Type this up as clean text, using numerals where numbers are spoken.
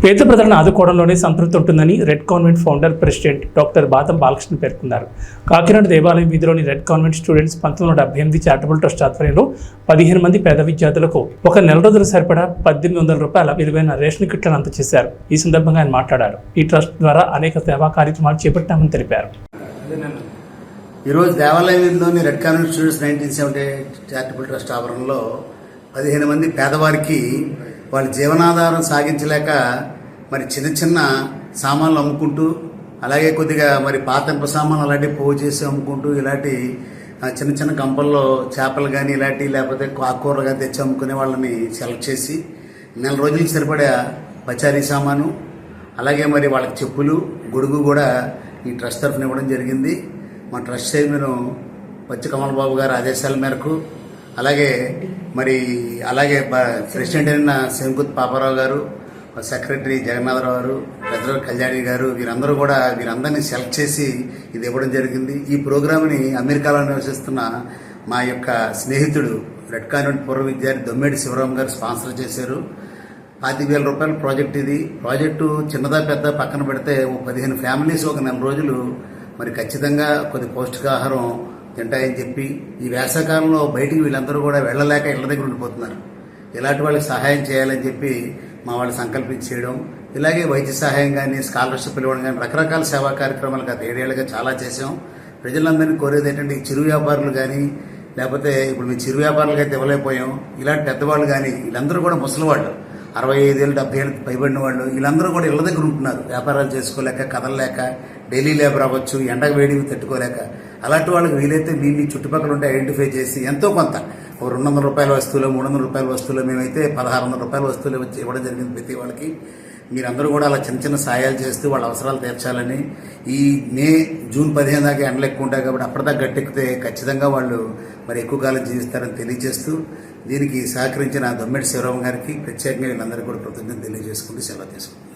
పేద ప్రజలను ఆదుకోవడంలోనే సంతృప్తి ఉంటుందని red convent founder president doctor Batham Balakrishna పేర్కొన్నారు. కాకినాడ దేవాలయం వీధిలోని red convent students 1978 charitable trust ఆధ్వర్యంలో 15 మంది పేద విద్యార్థులకు ఒక నెల రోజుల సరిపడా 1800 రూపాయల విలువైన రేషన్ కిట్లను అందజేశారు. ఈ సందర్భంగా ఆయన మాట్లాడారు. ఈ ట్రస్ట్ ద్వారా అనేక సేవా కార్యక్రమాలు చేపట్టామని తెలిపారు. ఈరోజు దేవాలయం వీధిలోని red convent students 1978 charitable trust ఆవరణలో 15 మంది పేదవారికి వాళ్ళ జీవనాధారం సాగించలేక మరి చిన్న చిన్న సామాన్లు అమ్ముకుంటూ, అలాగే కొద్దిగా మరి పాత ఇనుప సామాన్లు అలాంటివి పోగు చేసి అమ్ముకుంటూ, ఇలాంటి చిన్న చిన్న కంపల్లో చేపలు కానీ ఇలాంటి లేకపోతే ఆకుకూరలు కానీ తెచ్చి అమ్ముకునే వాళ్ళని సెలెక్ట్ చేసి నెల రోజులకి సరిపడా పచారీ సామాను, అలాగే మరి వాళ్ళకి చెప్పులు, గొడుగు కూడా ఈ ట్రస్ట్ తరఫున ఇవ్వడం జరిగింది. మా ట్రస్ట్ చైర్మన్ పచ్చి కమల్ బాబు గారి ఆదేశాల మేరకు, అలాగే ప్రెసిడెంట్ అయిన శంకుత్ పాపారావు గారు, సెక్రటరీ జగన్నాథరావు గారు, ట్రెజరర్ కళ్యాణి గారు, వీరందరినీ సెలెక్ట్ చేసి ఇది ఇవ్వడం జరిగింది. ఈ ప్రోగ్రామ్ని అమెరికాలో నివసిస్తున్న మా యొక్క స్నేహితుడు రెడ్ కాన్వెంట్ పూర్వ విద్యార్థి దొమ్మేటి శివరాం గారు స్పాన్సర్ చేశారు. 25,000 రూపాయల ప్రాజెక్ట్ ఇది. ప్రాజెక్టు చిన్నదా పెద్ద పక్కన పెడితే 15 ఫ్యామిలీస్ ఒక నెల రోజులు మరి ఖచ్చితంగా కొద్ది పౌష్టికాహారం తింటాయని చెప్పి, ఈ వేసవకాలంలో బయటికి వీళ్ళందరూ కూడా వెళ్ళలేక ఇళ్ల దగ్గర ఉండిపోతున్నారు. ఇలాంటి వాళ్ళకి సహాయం చేయాలని చెప్పి మా వాళ్ళు సంకల్పించి చేయడం, ఇలాగే వైద్య సహాయం కానీ, స్కాలర్షిప్ ఇవ్వడం కానీ, రకరకాల సేవా కార్యక్రమాలు గత 7 ఏళ్ళుగా చాలా చేసాం. ప్రజలందరినీ కోరేది ఏంటంటే, ఈ చిరు వ్యాపారులు కానీ, లేకపోతే ఇప్పుడు మేము చిరు వ్యాపారులకు అయితే ఇవ్వలేకపోయాం, ఇలాంటి పెద్దవాళ్ళు కానీ వీళ్ళందరూ కూడా ముసలివాళ్ళు, 65 ఏళ్ళు 70 ఏళ్ళు పైబడిన వాళ్ళు, వీళ్ళందరూ కూడా ఇళ్ల దగ్గర ఉంటున్నారు. వ్యాపారాలు చేసుకోలేక, కదలలేక, డైలీ లేబర్ అవ్వచ్చు, ఎండకు వేడివి తట్టుకోలేక. అలాంటి వాళ్ళకి వీలైతే మీ చుట్టుపక్కల ఉంటే ఐడెంటిఫై చేసి ఎంతో కొంత ఒక 200 రూపాయల వస్తువులు, 300 రూపాయల వస్తువులు, మేమైతే 1600 రూపాయల వస్తువులు ఇవ్వడం జరిగింది ప్రతి వాళ్ళకి. మీరందరూ కూడా అలా చిన్న చిన్న సాయాలు చేస్తూ వాళ్ళ అవసరాలు తీర్చాలని. ఈ జూన్ 15 దాకా ఎండలు ఎక్కువ ఉంటాయి కాబట్టి అప్పటిదాకా గట్టెక్కితే ఖచ్చితంగా వాళ్ళు మరి ఎక్కువ కాలం జీవిస్తారని తెలియజేస్తూ, దీనికి సహకరించిన దొమ్మెటి శివరాం గారికి ప్రత్యేకంగా వీళ్ళందరికీ కూడా కృతజ్ఞతలు తెలియజేసుకుంటూ సెలవు తీసుకుంటాం.